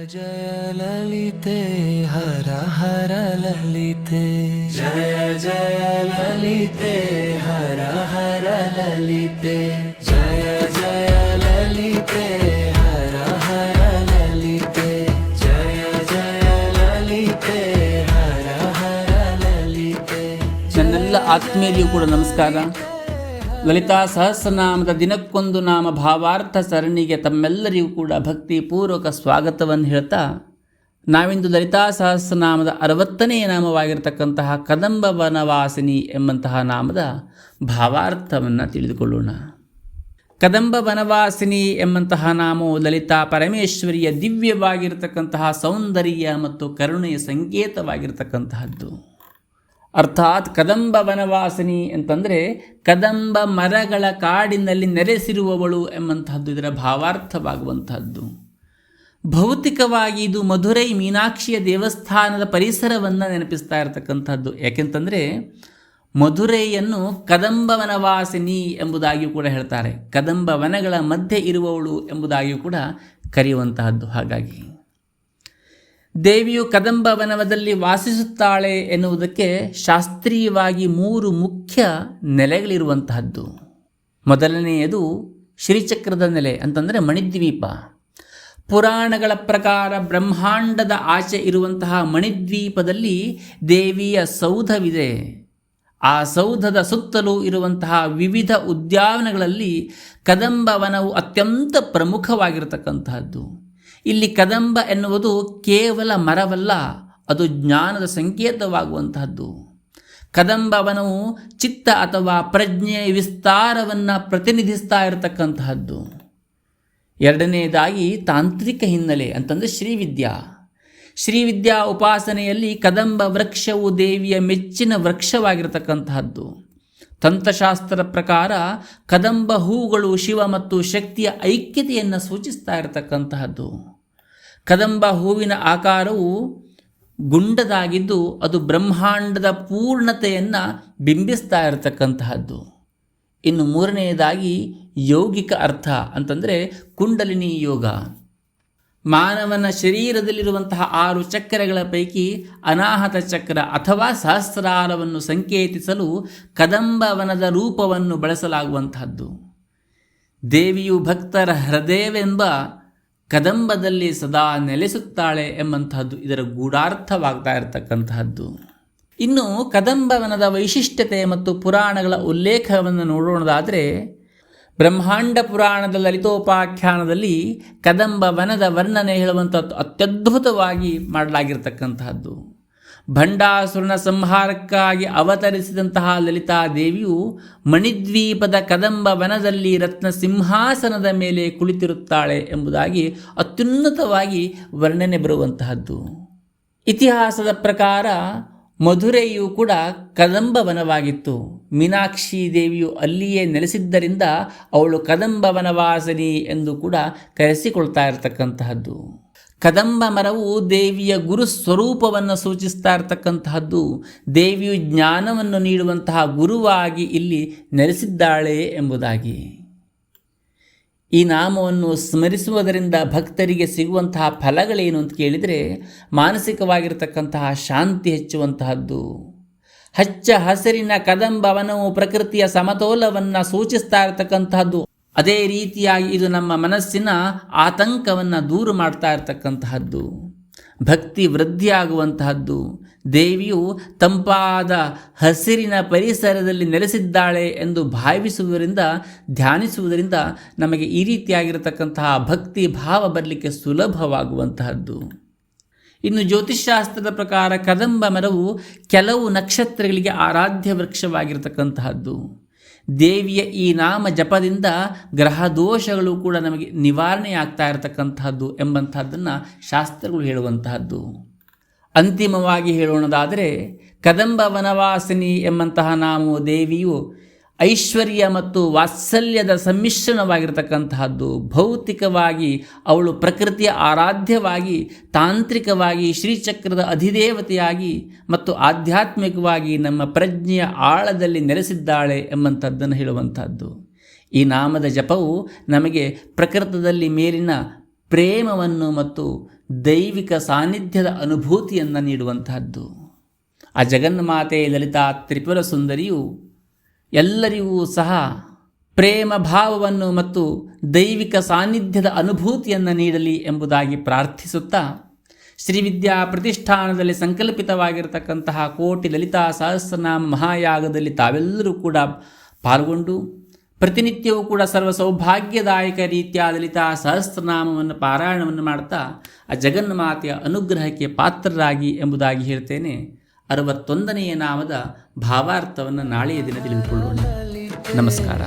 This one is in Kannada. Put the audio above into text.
जय ललिते हर हर ललिते जय जय ललिते हर हर ललिते जय जय ललिते हर हर ललिते जय जय ललिते हर हर ललिते। ನನ್ನೆಲ್ಲ ಆತ್ಮೀಯರಿಗೂ ಕೂಡ ನಮಸ್ಕಾರ. ಲಲಿತಾ ಸಹಸ್ರನಾಮದ ದಿನಕ್ಕೊಂದು ನಾಮ ಭಾವಾರ್ಥ ಸರಣಿಗೆ ತಮ್ಮೆಲ್ಲರಿಗೂ ಕೂಡ ಭಕ್ತಿಪೂರ್ವಕ ಸ್ವಾಗತವನ್ನು ಹೇಳ್ತಾ, ನಾವಿಂದು ಲಲಿತಾ ಸಹಸ್ರನಾಮದ 60ನೇ ನಾಮವಾಗಿರತಕ್ಕಂತಹ ಕದಂಬ ವನವಾಸಿನಿ ಎಂಬಂತಹ ನಾಮದ ಭಾವಾರ್ಥವನ್ನು ತಿಳಿದುಕೊಳ್ಳೋಣ. ಕದಂಬ ವನವಾಸಿನಿ ಎಂಬಂತಹ ನಾಮವು ಲಲಿತಾ ಪರಮೇಶ್ವರಿಯ ದಿವ್ಯವಾಗಿರತಕ್ಕಂತಹ ಸೌಂದರ್ಯ ಮತ್ತು ಕರುಣೆಯ ಸಂಕೇತವಾಗಿರತಕ್ಕಂತಹದ್ದು. ಅರ್ಥಾತ್ ಕದಂಬ ವನವಾಸಿನಿ ಅಂತಂದರೆ ಕದಂಬ ಮರಗಳ ಕಾಡಿನಲ್ಲಿ ನೆಲೆಸಿರುವವಳು ಎಂಬಂತಹದ್ದು ಇದರ ಭಾವಾರ್ಥವಾಗುವಂತಹದ್ದು. ಭೌತಿಕವಾಗಿ ಇದು ಮಧುರೈ ಮೀನಾಕ್ಷಿಯ ದೇವಸ್ಥಾನದ ಪರಿಸರವನ್ನು ನೆನಪಿಸ್ತಾ ಇರತಕ್ಕಂಥದ್ದು. ಯಾಕೆಂತಂದರೆ ಮಧುರೈಯನ್ನು ಕದಂಬ ವನವಾಸಿನಿ ಎಂಬುದಾಗಿಯೂ ಕೂಡ ಹೇಳ್ತಾರೆ. ಕದಂಬ ವನಗಳ ಮಧ್ಯೆ ಇರುವವಳು ಎಂಬುದಾಗಿಯೂ ಕೂಡ ಕರೆಯುವಂತಹದ್ದು. ಹಾಗಾಗಿ ದೇವಿಯು ಕದಂಬ ವನದಲ್ಲಿ ವಾಸಿಸುತ್ತಾಳೆ ಎನ್ನುವುದಕ್ಕೆ ಶಾಸ್ತ್ರೀಯವಾಗಿ 3 ಮುಖ್ಯ ನೆಲೆಗಳಿರುವಂತಹದ್ದು. ಮೊದಲನೆಯದು ಶ್ರೀಚಕ್ರದ ನೆಲೆ ಅಂತಂದರೆ ಮಣಿದ್ವೀಪ. ಪುರಾಣಗಳ ಪ್ರಕಾರ ಬ್ರಹ್ಮಾಂಡದ ಆಚೆ ಇರುವಂತಹ ಮಣಿದ್ವೀಪದಲ್ಲಿ ದೇವಿಯ ಸೌಧವಿದೆ. ಆ ಸೌಧದ ಸುತ್ತಲೂ ಇರುವಂತಹ ವಿವಿಧ ಉದ್ಯಾನಗಳಲ್ಲಿ ಕದಂಬ ವನವು ಅತ್ಯಂತ ಪ್ರಮುಖವಾಗಿರತಕ್ಕಂತಹದ್ದು. ಇಲ್ಲಿ ಕದಂಬ ಎನ್ನುವುದು ಕೇವಲ ಮರವಲ್ಲ, ಅದು ಜ್ಞಾನದ ಸಂಕೇತವಾಗುವಂತಹದ್ದು. ಕದಂಬ ವನವು ಚಿತ್ತ ಅಥವಾ ಪ್ರಜ್ಞೆಯ ವಿಸ್ತಾರವನ್ನು ಪ್ರತಿನಿಧಿಸ್ತಾ ಇರತಕ್ಕಂತಹದ್ದು. ಎರಡನೆಯದಾಗಿ ತಾಂತ್ರಿಕ ಹಿನ್ನೆಲೆ ಅಂತಂದರೆ ಶ್ರೀವಿದ್ಯಾ ಉಪಾಸನೆಯಲ್ಲಿ ಕದಂಬ ವೃಕ್ಷವು ದೇವಿಯ ಮೆಚ್ಚಿನ ವೃಕ್ಷವಾಗಿರತಕ್ಕಂತಹದ್ದು. ತಂತ್ರಶಾಸ್ತ್ರದ ಪ್ರಕಾರ ಕದಂಬ ಹೂಗಳು ಶಿವ ಮತ್ತು ಶಕ್ತಿಯ ಐಕ್ಯತೆಯನ್ನು ಸೂಚಿಸ್ತಾ ಇರತಕ್ಕಂತಹದ್ದು. ಕದಂಬ ಹೂವಿನ ಆಕಾರವು ಗುಂಡದಾಗಿದ್ದು ಅದು ಬ್ರಹ್ಮಾಂಡದ ಪೂರ್ಣತೆಯನ್ನು ಬಿಂಬಿಸ್ತಾ ಇರತಕ್ಕಂತಹದ್ದು. ಇನ್ನು ಮೂರನೆಯದಾಗಿ ಯೌಗಿಕ ಅರ್ಥ ಅಂತಂದರೆ ಕುಂಡಲಿನಿ ಯೋಗ. ಮಾನವನ ಶರೀರದಲ್ಲಿರುವಂತಹ 6 ಚಕ್ರಗಳ ಪೈಕಿ ಅನಾಹತ ಚಕ್ರ ಅಥವಾ ಸಹಸ್ರಾರವನ್ನು ಸಂಕೇತಿಸಲು ಕದಂಬ ವನದ ರೂಪವನ್ನು ಬಳಸಲಾಗುವಂತಹದ್ದು. ದೇವಿಯು ಭಕ್ತರ ಹೃದಯವೆಂಬ ಕದಂಬದಲ್ಲಿ ಸದಾ ನೆಲೆಸುತ್ತಾಳೆ ಎಂಬಂತಹದ್ದು ಇದರ ಗೂಢಾರ್ಥವಾಗ್ತಾ ಇರತಕ್ಕಂತಹದ್ದು. ಇನ್ನು ಕದಂಬ ವನದ ವೈಶಿಷ್ಟ್ಯತೆ ಮತ್ತು ಪುರಾಣಗಳ ಉಲ್ಲೇಖವನ್ನು ನೋಡೋಣದಾದರೆ, ಬ್ರಹ್ಮಾಂಡ ಪುರಾಣದ ಲಲಿತೋಪಾಖ್ಯಾನದಲ್ಲಿ ಕದಂಬ ವನದ ವರ್ಣನೆ ಹೇಳುವಂಥದ್ದು ಅತ್ಯದ್ಭುತವಾಗಿ ಮಾಡಲಾಗಿರ್ತಕ್ಕಂತಹದ್ದು. ಭಂಡಾಸುರನ ಸಂಹಾರಕ್ಕಾಗಿ ಅವತರಿಸಿದಂತಹ ಲಲಿತಾ ದೇವಿಯು ಮಣಿದ್ವೀಪದ ಕದಂಬ ವನದಲ್ಲಿ ರತ್ನ ಸಿಂಹಾಸನದ ಮೇಲೆ ಕುಳಿತಿರುತ್ತಾಳೆ ಎಂಬುದಾಗಿ ಅತ್ಯುನ್ನತವಾಗಿ ವರ್ಣನೆ ಬರುವಂತಹದ್ದು. ಇತಿಹಾಸದ ಪ್ರಕಾರ ಮಧುರೆಯು ಕೂಡ ಕದಂಬ ವನವಾಗಿತ್ತು. ಮೀನಾಕ್ಷಿ ದೇವಿಯು ಅಲ್ಲಿಯೇ ನೆಲೆಸಿದ್ದರಿಂದ ಅವಳು ಕದಂಬ ವನವಾಸಿನಿ ಎಂದು ಕೂಡ ಕರೆಸಿಕೊಳ್ತಾ ಇರತಕ್ಕಂತಹದ್ದು. ಕದಂಬ ಮರವು ದೇವಿಯ ಗುರು ಸ್ವರೂಪವನ್ನು ಸೂಚಿಸ್ತಾ ಇರತಕ್ಕಂತಹದ್ದು. ದೇವಿಯು ಜ್ಞಾನವನ್ನು ನೀಡುವಂತಹ ಗುರುವಾಗಿ ಇಲ್ಲಿ ನೆಲೆಸಿದ್ದಾಳೆ ಎಂಬುದಾಗಿ. ಈ ನಾಮವನ್ನು ಸ್ಮರಿಸುವುದರಿಂದ ಭಕ್ತರಿಗೆ ಸಿಗುವಂತಹ ಫಲಗಳೇನು ಅಂತ ಕೇಳಿದರೆ, ಮಾನಸಿಕವಾಗಿರತಕ್ಕಂತಹ ಶಾಂತಿ ಹೆಚ್ಚುವಂತಹದ್ದು. ಹಚ್ಚ ಹಸಿರಿನ ಕದಂಬ ವನವು ಪ್ರಕೃತಿಯ ಸಮತೋಲವನ್ನು ಸೂಚಿಸ್ತಾ ಇರತಕ್ಕಂತಹದ್ದು. ಅದೇ ರೀತಿಯಾಗಿ ಇದು ನಮ್ಮ ಮನಸ್ಸಿನ ಆತಂಕವನ್ನು ದೂರ ಮಾಡ್ತಾ ಇರತಕ್ಕಂತಹದ್ದು. ಭಕ್ತಿ ವೃದ್ಧಿಯಾಗುವಂತಹದ್ದು. ದೇವಿಯು ತಂಪಾದ ಹಸಿರಿನ ಪರಿಸರದಲ್ಲಿ ನೆಲೆಸಿದ್ದಾಳೆ ಎಂದು ಭಾವಿಸುವುದರಿಂದ, ಧ್ಯಾನಿಸುವುದರಿಂದ ನಮಗೆ ಈ ರೀತಿಯಾಗಿರತಕ್ಕಂತಹ ಭಕ್ತಿ ಭಾವ ಬರಲಿಕ್ಕೆ ಸುಲಭವಾಗುವಂತಹದ್ದು. ಇನ್ನು ಜ್ಯೋತಿಷ್ಶಾಸ್ತ್ರದ ಪ್ರಕಾರ ಕದಂಬ ಮರವು ಕೆಲವು ನಕ್ಷತ್ರಗಳಿಗೆ ಆರಾಧ್ಯ ವೃಕ್ಷವಾಗಿರತಕ್ಕಂತಹದ್ದು. ದೇವಿಯ ಈ ನಾಮ ಜಪದಿಂದ ಗ್ರಹ ದೋಷಗಳು ಕೂಡ ನಮಗೆ ನಿವಾರಣೆ ಆಗ್ತಾ ಇರತಕ್ಕಂತಹದ್ದು ಎಂಬಂತಹದ್ದನ್ನು ಶಾಸ್ತ್ರಗಳು ಹೇಳುವಂತಹದ್ದು. ಅಂತಿಮವಾಗಿ ಹೇಳೋಣದಾದರೆ, ಕದಂಬ ವನವಾಸಿನಿ ಎಂಬಂತಹ ನಾಮವು ದೇವಿಯು ಐಶ್ವರ್ಯ ಮತ್ತು ವಾತ್ಸಲ್ಯದ ಸಮ್ಮಿಶ್ರಣವಾಗಿರತಕ್ಕಂತಹದ್ದು. ಭೌತಿಕವಾಗಿ ಅವಳು ಪ್ರಕೃತಿಯ ಆರಾಧ್ಯವಾಗಿ, ತಾಂತ್ರಿಕವಾಗಿ ಶ್ರೀಚಕ್ರದ ಅಧಿದೇವತೆಯಾಗಿ ಮತ್ತು ಆಧ್ಯಾತ್ಮಿಕವಾಗಿ ನಮ್ಮ ಪ್ರಜ್ಞೆಯ ಆಳದಲ್ಲಿ ನೆಲೆಸಿದ್ದಾಳೆ ಎಂಬಂಥದ್ದನ್ನು ಹೇಳುವಂಥದ್ದು. ಈ ನಾಮದ ಜಪವು ನಮಗೆ ಪ್ರಕೃತದಲ್ಲಿ ಮೇಲಿನ ಪ್ರೇಮವನ್ನು ಮತ್ತು ದೈವಿಕ ಸಾನ್ನಿಧ್ಯದ ಅನುಭೂತಿಯನ್ನು ನೀಡುವಂತಹದ್ದು. ಆ ಜಗನ್ಮಾತೆ ಲಲಿತಾ ತ್ರಿಪುರ ಸುಂದರಿಯು ಎಲ್ಲರಿಗೂ ಸಹ ಪ್ರೇಮ ಭಾವವನ್ನು ಮತ್ತು ದೈವಿಕ ಸಾನ್ನಿಧ್ಯದ ಅನುಭೂತಿಯನ್ನು ನೀಡಲಿ ಎಂಬುದಾಗಿ ಪ್ರಾರ್ಥಿಸುತ್ತಾ, ಶ್ರೀವಿದ್ಯಾ ಪ್ರತಿಷ್ಠಾನದಲ್ಲಿ ಸಂಕಲ್ಪಿತವಾಗಿರತಕ್ಕಂತಹ ಕೋಟಿ ಲಲಿತಾ ಸಹಸ್ರನಾಮ ಮಹಾಯಾಗದಲ್ಲಿ ತಾವೆಲ್ಲರೂ ಕೂಡ ಪಾಲ್ಗೊಂಡು ಪ್ರತಿನಿತ್ಯವೂ ಕೂಡ ಸರ್ವ ಸೌಭಾಗ್ಯದಾಯಕ ರೀತಿಯ ಲಲಿತಾ ಸಹಸ್ರನಾಮವನ್ನು ಪಾರಾಯಣವನ್ನು ಮಾಡ್ತಾ ಆ ಜಗನ್ಮಾತೆಯ ಅನುಗ್ರಹಕ್ಕೆ ಪಾತ್ರರಾಗಿ ಎಂಬುದಾಗಿ ಹೇಳ್ತೇನೆ. 61ನೆಯ ನಾಮದ ಭಾವಾರ್ಥವನ್ನು ನಾಳೆಯ ದಿನ ತಿಳಿದುಕೊಳ್ಳೋಣ. ನಮಸ್ಕಾರ.